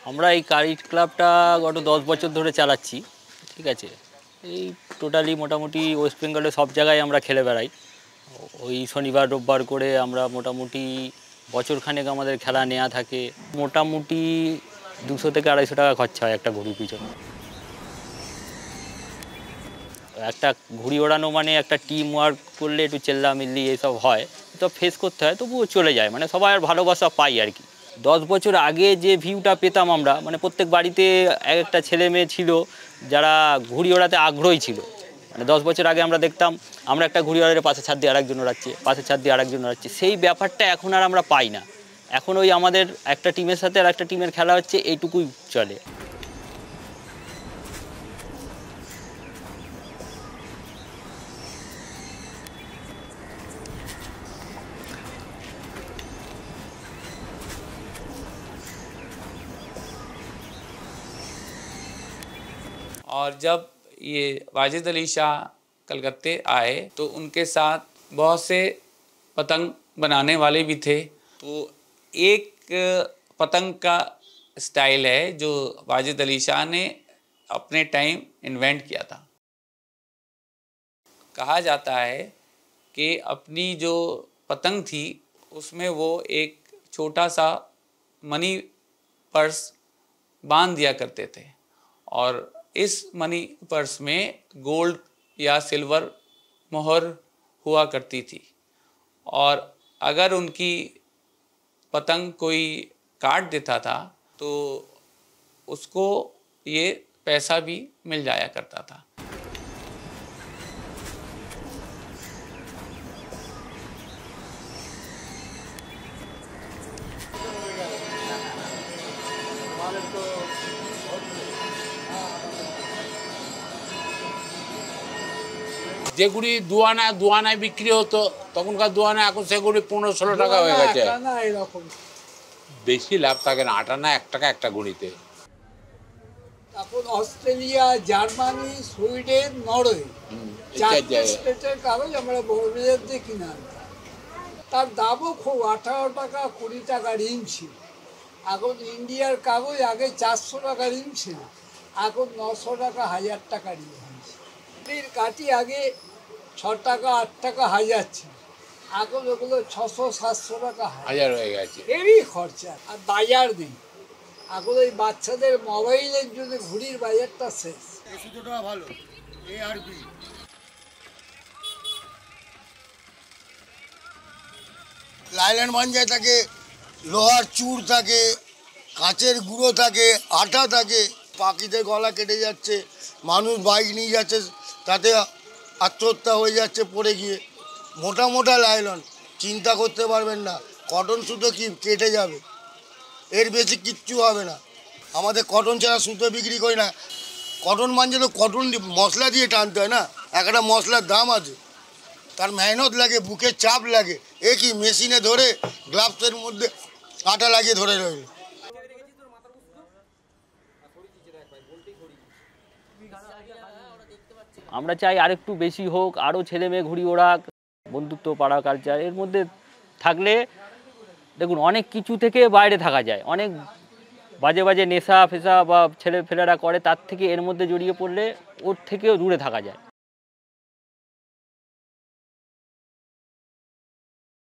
আমরা এই কারিট ক্লাবটা গত 10 বছর ধরে চালাচ্ছি, ঠিক আছে। এই টোটালি মোটামুটি ওয়েস্ট বেঙ্গলে সব জায়গায় আমরা খেলে বেড়াই। ওই শনিবার রোববার করে আমরা মোটামুটি বছরখানেক আমাদের খেলা নেওয়া থাকে। মোটামুটি 200 থেকে 250 টাকা খরচা হয় একটা ঘুড়ির পিছনে। একটা ঘুড়ি ওড়ানো মানে একটা টিম ওয়ার্ক করলে একটু চেল্লামিল্লি এসব হয়, তো ফেস করতে হয়, তবুও চলে যায়, মানে সবাই ভালোবাসা পাই আর কি। 10 বছর আগে যে ভিউটা পেতাম আমরা, মানে প্রত্যেক বাড়িতে এক একটা ছেলে মেয়ে ছিল যারা ঘুড়ি ওড়াতে আগ্রহী ছিল। মানে 10 বছর আগে আমরা দেখতাম আমরা একটা ঘুড়ি ওড়ালে পাশে ছাদ দিয়ে আরেকজন ওড়াচ্ছে, পাশে ছাদ দিয়ে আরেকজন ওড়াচ্ছে, সেই ব্যাপারটা এখন আর আমরা পাই না। এখন ওই আমাদের একটা টিমের সাথে আর একটা টিমের খেলা হচ্ছে, এইটুকুই চলে। और जब ये वाजिद अली शाह कलकत्ते आए तो उनके साथ बहुत से पतंग बनाने वाले भी थे। तो एक पतंग का स्टाइल है जो वाजिद अली शाह ने अपने टाइम इन्वेंट किया था। कहा जाता है कि अपनी जो पतंग थी उसमें वो एक छोटा सा मनी पर्स बांध दिया करते थे, और इस मनी पर्स में गोल्ड या सिल्वर मोहर हुआ करती थी, और अगर उनकी पतंग कोई काट देता था तो उसको ये पैसा भी मिल जाया करता था। যেগুলি দুয়ানায় বিক্রি হতো তখনকার দুয়ানা, এখন সেগুলি 15-16 টাকা হয়ে গেছে। বেশি লাভ থাকে না, 8 আনা 1 টাকা একটা গুড়িতে। এখন অস্ট্রেলিয়া, জার্মানি, সুইডেন, নরওয়ে, 4 স্টেটের কাগজ আমরা বড় বাজার দিয়ে কিনে আনতাম। তার দামও খুব, 18 টাকা 20 টাকা রিম ছিল। এখন ইন্ডিয়ার কাগজ আগে 400 টাকা রিম ছিল, এখন 900 টাকা 1000 টাকা রিম হয়েছে। কাঠি আগে 6 টাকা 8 টাকা হাজার ছিল, এখন ওগুলো 600-700 টাকা হাজার হয়ে গেছে। হেভি খরচা, আর বাজার নেই। এখন ওই বাচ্চাদের মোবাইলের জন্য ঘুড়ির বাজারটা শেষ। ভালো ARB লাইল্যান্ড ভাঞ্জায় থাকে, লোহার চূড় থাকে, কাঁচের গুঁড়ো থাকে, আটা থাকে। পাখিদের গলা কেটে যাচ্ছে, মানুষ বাইক নিয়ে যাচ্ছে, তাতে আত্মহত্যা হয়ে যাচ্ছে পড়ে গিয়ে। মোটা মোটা লাইলন, চিন্তা করতে পারবেন না, কটন সুতো কি কেটে যাবে, এর বেশি কিচ্ছু হবে না। আমাদের কটন ছাড়া সুতো বিক্রি করি না। কটন মানছে তো কটন মশলা দিয়ে টানতে হয় না, একটা মশলার দাম আছে, তার মেহনত লাগে, বুকের চাপ লাগে। এ কি মেশিনে ধরে গ্লাভসের মধ্যে আটা লাগিয়ে ধরে রইল। আমরা চাই আরেকটু বেশি হোক, আরও ছেলে মেয়ে ঘুড়ি ওড়াক, বন্ধুত্ব পাড়া কালচার এর মধ্যে থাকলে দেখুন অনেক কিছু থেকে বাইরে থাকা যায়। অনেক বাজে বাজে নেশা ফেশা বা ছেলেফেলেরা করে, তার থেকে এর মধ্যে জড়িয়ে পড়লে ওর থেকেও দূরে থাকা যায়।